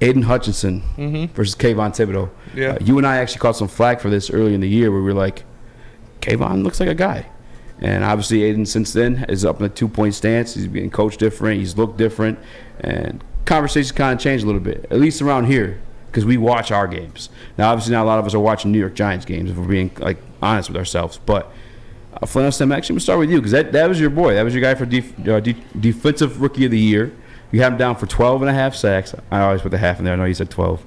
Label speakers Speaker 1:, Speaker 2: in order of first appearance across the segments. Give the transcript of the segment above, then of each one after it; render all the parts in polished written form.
Speaker 1: Aidan Hutchinson versus Kayvon Thibodeaux.
Speaker 2: Yeah.
Speaker 1: You and I actually caught some flack for this early in the year where we were like, Kayvon looks like a guy. And obviously Aidan since then is up in a 2-point stance. He's being coached different. He's looked different. And conversations kind of changed a little bit, at least around here, because we watch our games. Now, obviously not a lot of us are watching New York Giants games if we're being honest with ourselves. But Flannel Stem, actually, I'm going to start with you because that was your boy. That was your guy for Defensive Rookie of the Year. You have him down for 12.5 sacks. I always put the half in there. I know you said 12.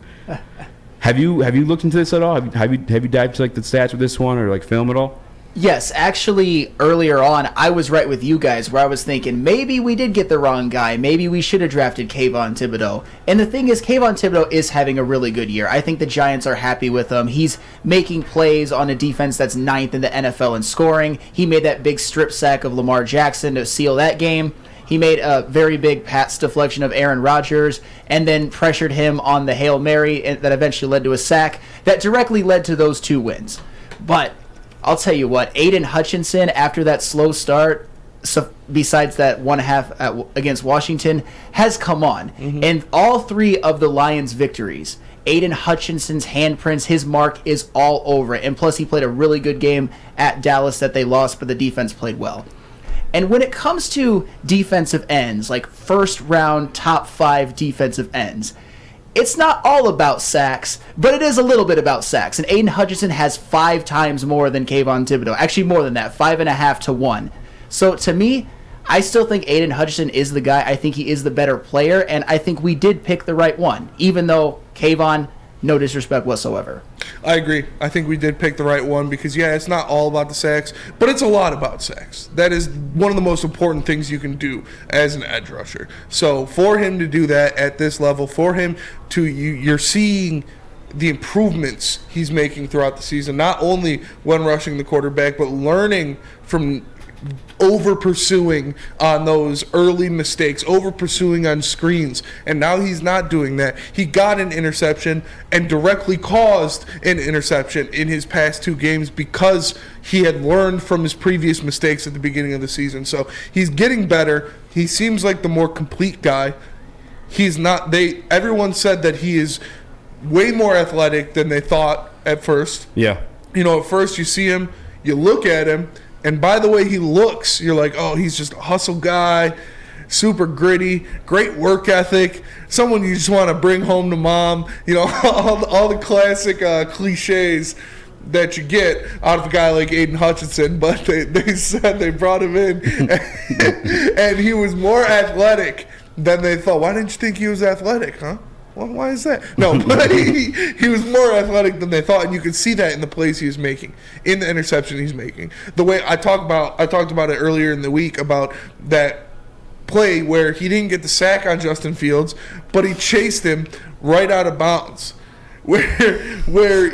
Speaker 1: Have you looked into this at all? Have you dived to the stats with this one or film at all?
Speaker 3: Yes, actually, earlier on, I was right with you guys where I was thinking maybe we did get the wrong guy. Maybe we should have drafted Kayvon Thibodeaux. And the thing is, Kayvon Thibodeaux is having a really good year. I think the Giants are happy with him. He's making plays on a defense that's 9th in the NFL in scoring. He made that big strip sack of Lamar Jackson to seal that game. He made a very big pass deflection of Aaron Rodgers and then pressured him on the Hail Mary that eventually led to a sack that directly led to those 2 wins. But I'll tell you what, Aidan Hutchinson, after that slow start, besides that 1.5 against Washington, has come on. And all 3 of the Lions' victories, Aidan Hutchinson's handprints, his mark is all over it. And plus, he played a really good game at Dallas that they lost, but the defense played well. And when it comes to defensive ends, like first-round top 5 defensive ends, it's not all about sacks, but it is a little bit about sacks. And Aidan Hutchinson has 5 times more than Kayvon Thibodeaux. Actually, more than that, 5.5 to 1. So to me, I still think Aidan Hutchinson is the guy. I think he is the better player, and I think we did pick the right one, even though Kayvon, no disrespect whatsoever.
Speaker 2: I agree. I think we did pick the right one because, yeah, it's not all about the sacks, but it's a lot about sacks. That is one of the most important things you can do as an edge rusher. So for him to do that at this level, for him to, you're seeing the improvements he's making throughout the season, not only when rushing the quarterback, but learning from over pursuing on those early mistakes, over pursuing on screens, and now he's not doing that. He got an interception and directly caused an interception in his past 2 games because he had learned from his previous mistakes at the beginning of the season. So he's getting better. He seems like the more complete guy. He's not. Everyone said that he is way more athletic than they thought at first.
Speaker 1: Yeah.
Speaker 2: At first you see him, you look at him, and by the way he looks, you're like, oh, he's just a hustle guy, super gritty, great work ethic, someone you just want to bring home to mom. All the classic cliches that you get out of a guy like Aidan Hutchinson. But they said they brought him in, and he was more athletic than they thought. Why didn't you think he was athletic, huh? Well, why is that? No, but he was more athletic than they thought, and you can see that in the plays he was making, in the interception he's making. The way I talked about it earlier in the week about that play where he didn't get the sack on Justin Fields, but he chased him right out of bounds, where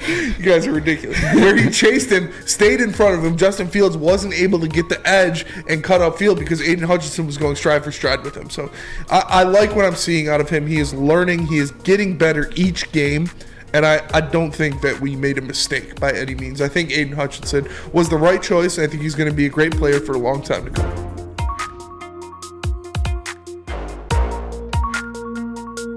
Speaker 2: you guys are ridiculous. Where he chased him, stayed in front of him. Justin Fields wasn't able to get the edge and cut upfield because Aidan Hutchinson was going stride for stride with him. So I like what I'm seeing out of him. He is learning. He is getting better each game. And I don't think that we made a mistake by any means. I think Aidan Hutchinson was the right choice. And I think he's going to be a great player for a long time to come.